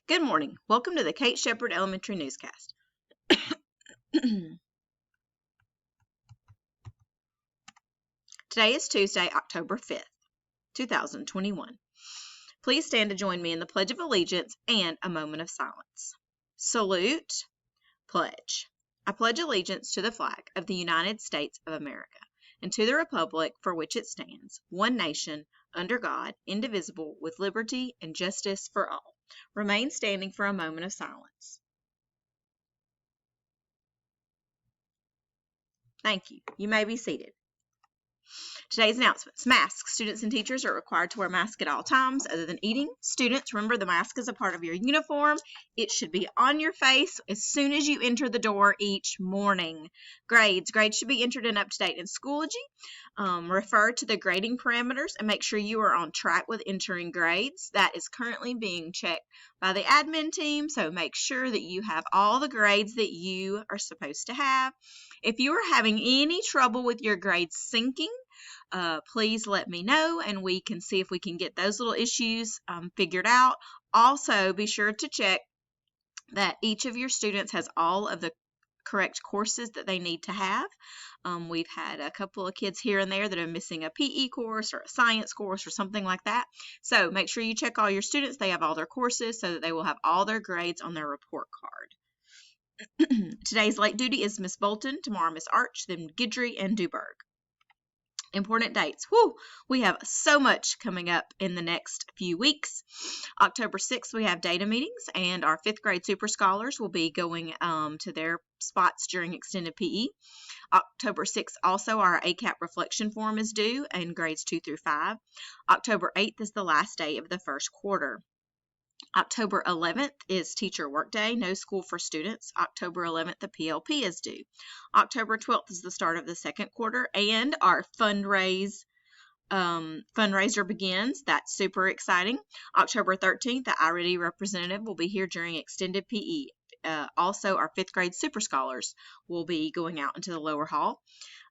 Good morning. Welcome to the Kate Shepherd Elementary Newscast. Today is Tuesday, October 5th, 2021. Please stand to join me in the Pledge of Allegiance and a moment of silence. Salute, pledge. I pledge allegiance to the flag of the United States of America and to the republic for which it stands, one nation, under God, indivisible, with liberty and justice for all. Remain standing for a moment of silence. Thank you. You may be seated. Today's announcements. Masks. Students and teachers are required to wear masks at all times other than eating. Students, remember the mask is a part of your uniform. It should be on your face as soon as you enter the door each morning. Grades. Grades should be entered in up-to-date in Schoology. Refer to the grading parameters and make sure you are on track with entering grades. That is currently being checked by the admin team, so make sure that you have all the grades that you are supposed to have. If you are having any trouble with your grades syncing, please let me know and we can see if we can get those little issues figured out. Also, be sure to check that each of your students has all of the correct courses that they need to have. We've had a couple of kids here and there that are missing a PE course or a science course or something like that. So make sure you check all your students. They have all their courses so that they will have all their grades on their report card. Today's late duty is Miss Bolton, tomorrow Miss Arch, then Guidry and Duberg. Important dates. Whew, we have so much coming up in the next few weeks. October 6th, we have data meetings, and our 5th grade Super Scholars will be going to their spots during extended PE. October 6th, also, our ACAP reflection form is due in grades 2 through 5. October 8th is the last day of the first quarter. October 11th is Teacher Workday, no school for students. October 11th, the PLP is due. October 12th is the start of the second quarter, and our fundraiser begins. That's super exciting. October 13th, the IRD representative will be here during extended PE. Also, our 5th grade Super Scholars will be going out into the lower hall.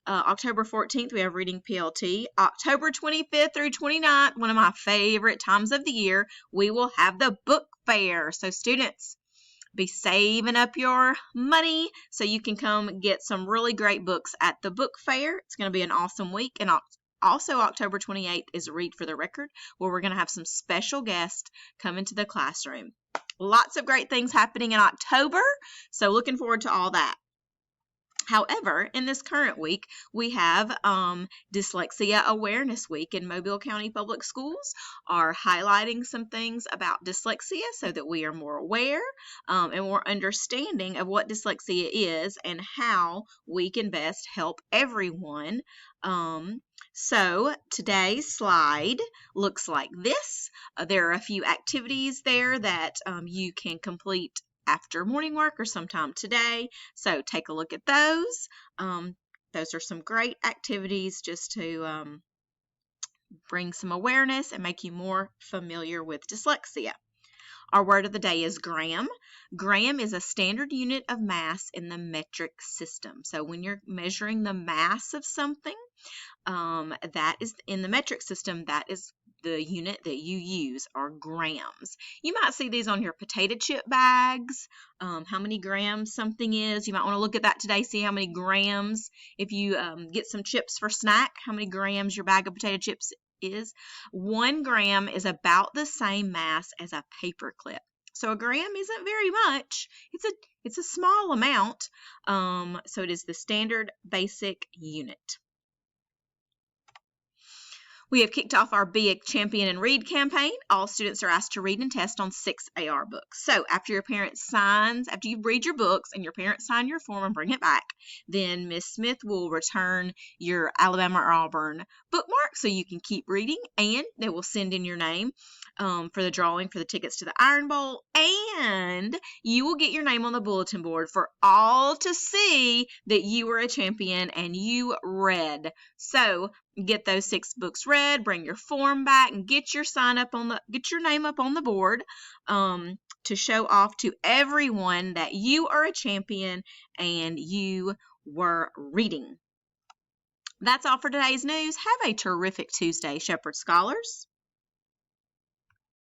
October 14th, we have Reading PLT. October 25th through 29th, one of my favorite times of the year, we will have the book fair. So students, be saving up your money so you can come get some really great books at the book fair. It's going to be an awesome week. And also October 28th is Read for the Record, where we're going to have some special guests come into the classroom. Lots of great things happening in October, so looking forward to all that. However, in this current week, we have Dyslexia Awareness Week, and Mobile County Public Schools are highlighting some things about dyslexia so that we are more aware and more understanding of what dyslexia is and how we can best help everyone. So today's slide looks like this. There are a few activities there that you can complete after morning work or sometime today. So take a look at those. Those are some great activities just to bring some awareness and make you more familiar with dyslexia. Our word of the day is gram. Gram is a standard unit of mass in the metric system. So when you're measuring the mass of something, that is in the metric system, that is the unit that you use, are grams. You might see these on your potato chip bags, how many grams something is. You might want to look at that today, see how many grams. If you get some chips for snack, how many grams your bag of potato chips is. 1 gram is about the same mass as a paper clip. So a gram isn't very much. It's a small amount. So it is the standard basic unit. We have kicked off our Be a Champion and Read campaign. All students are asked to read and test on 6 AR books. So after you read your books and your parents sign your form and bring it back, then Miss Smith will return your Alabama or Auburn bookmark so you can keep reading, and they will send in your name for the drawing for the tickets to the Iron Bowl, and you will get your name on the bulletin board for all to see that you were a champion and you read. So get those 6 books read, bring your form back, and get your name up on the board to show off to everyone that you are a champion and you were reading. That's all for today's news. Have a terrific Tuesday, Shepherd Scholars.